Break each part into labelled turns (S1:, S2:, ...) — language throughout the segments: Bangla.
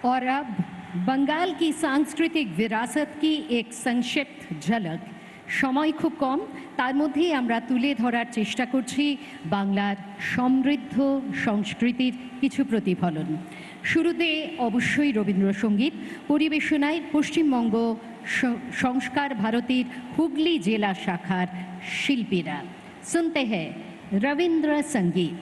S1: और अब बंगाल की सांस्कृतिक विरासत की एक संक्षिप्त झलक। সময় খুব কম, তার মধ্যেই আমরা তুলে ধরার চেষ্টা করছি বাংলার সমৃদ্ধ সংস্কৃতির কিছু প্রতিফলন। শুরুতে অবশ্যই রবীন্দ্রসঙ্গীত পরিবেশনায় পশ্চিমবঙ্গ সংস্কার ভারতীর হুগলি জেলা শাখার শিল্পীরা। শুনতে হ্যায় রবীন্দ্র সঙ্গীত।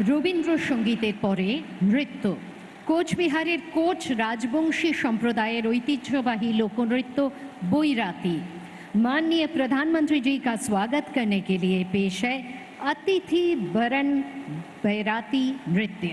S1: রবীন্দ্রসঙ্গীতের পরে নৃত্য। কোচবিহারের কোচ राजवंशी संप्रदायर ऐतिह्यवाही लोकनृत्य बैराती। माननीय प्रधानमंत्री जी का स्वागत करने के लिए पेश है अतिथि वरण बैराती नृत्य।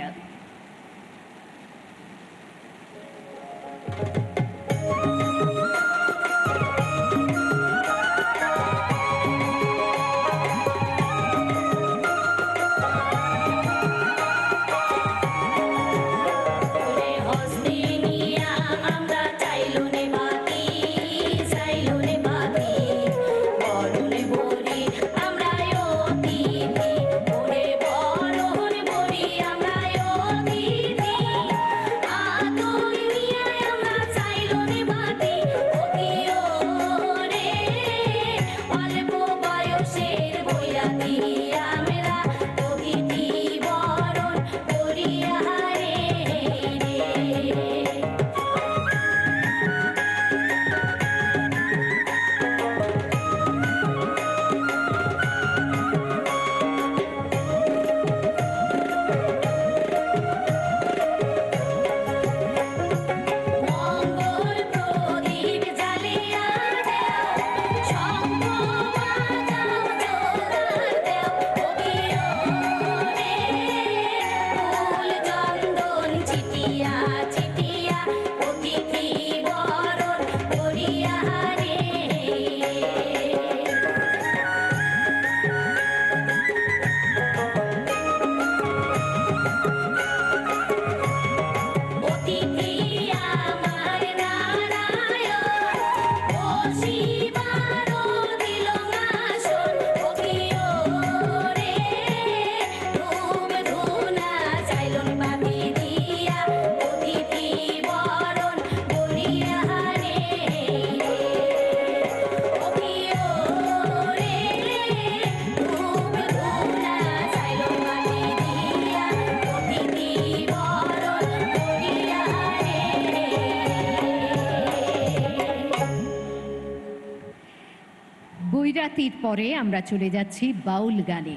S1: বৈরাতির পরে আমরা চলে যাচ্ছি বাউল গানে।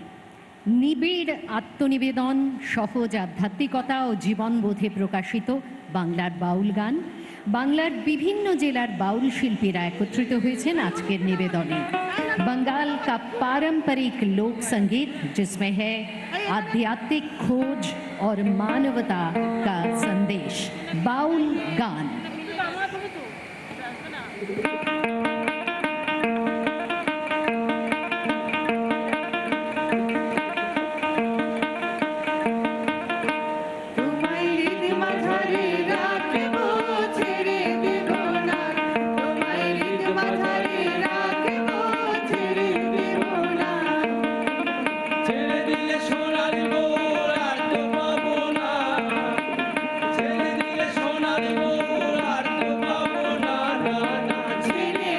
S1: নিবিড় আত্মনিবেদন, সহজ আধ্যাত্মিকতা ও জীবনবোধে প্রকাশিত বাংলার বাউল গান। বাংলার বিভিন্ন জেলার বাউল শিল্পীরা একত্রিত হয়েছেন আজকের নিবেদনে। बंगाल का पारंपरिक लोक संगीत जिसमें है आध्यात्मिक खोज और मानवता का संदेश, बाउल गान।
S2: ছেড়ে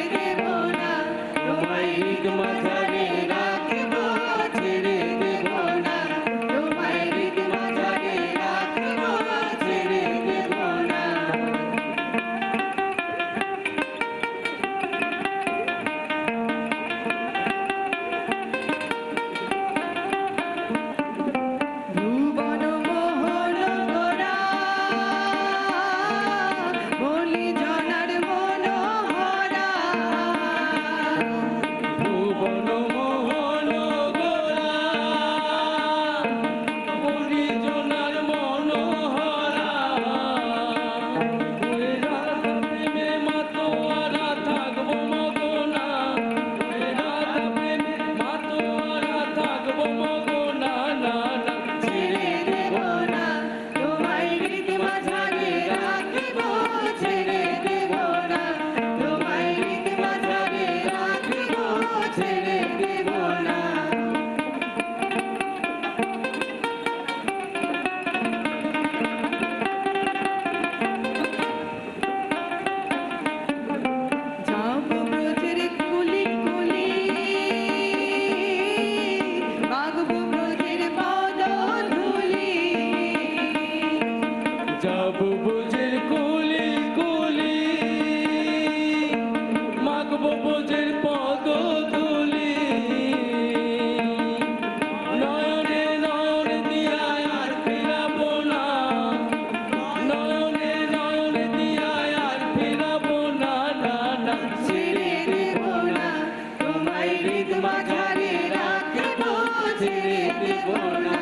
S2: ছেড়ে দেব না,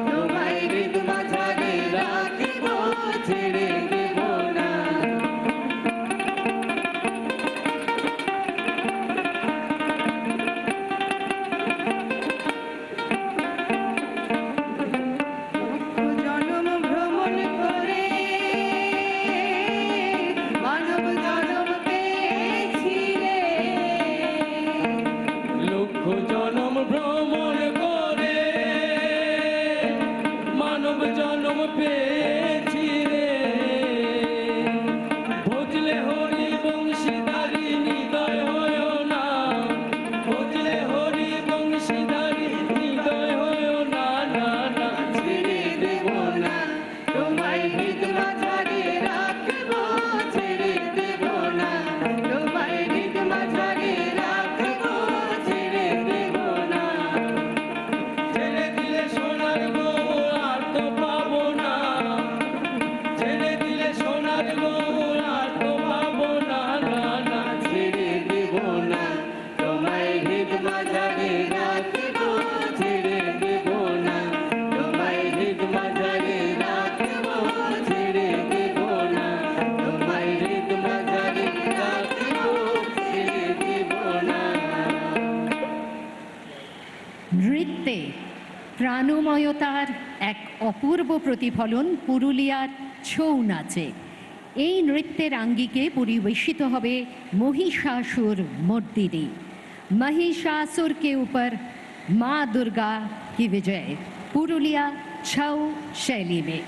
S2: তোমায় হৃদ মাঝারে রাখব, ছেড়ে দেব না। জনম ভ্রমণ করে মানব জনম পেয়েছি রে, লক্ষ জনম ভ্রমণ করে মানব জনম পেয়েছি রে, বুঝলে হরি বংশীধারী হৃদয় হয় না, বুঝলে হরি বংশীধারী হৃদয় হয় না, না না ছেড়ে দেব না, তোমায় হৃদ মাঝারে রাখব, ছেড়ে দেব না, তোমায় হৃদ মাঝারে রাখব, ছেড়ে দেব না। ছেড়ে দিলে সোনার বউ আর তো পাবো না, ছেড়ে দিলে সোনার বউ আর তো পাবো না, না না ছেড়ে দেব না, তোমায় হৃদ মাঝারে রাখব, ছেড়ে দেব না, তোমায় হৃদ মাঝারে রাখব, ছেড়ে দেব না, তোমায় হৃদ মাঝারে রাখব, ছেড়ে দেব না।
S1: নৃত্যে প্রাণময়তার এক অপূর্ব প্রতিফলন পুরুলিয়ার ছৌ নাচে। এই নৃত্যের আঙ্গিকে পরিবেশিত হবে महिषासुर मर्दिनी। महिषासुर के ऊपर माँ दुर्गा की विजय पुरुलिया छौ शैली में।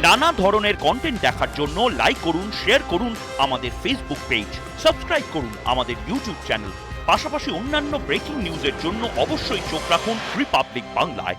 S3: নানা ধরনের কন্টেন্ট দেখার জন্য লাইক করুন, শেয়ার করুন আমাদের ফেসবুক পেজ, সাবস্ক্রাইব করুন আমাদের ইউটিউব চ্যানেল। পাশাপাশি অন্যান্য ব্রেকিং নিউজের জন্য অবশ্যই চোখ রাখুন রিপাবলিক বাংলায়।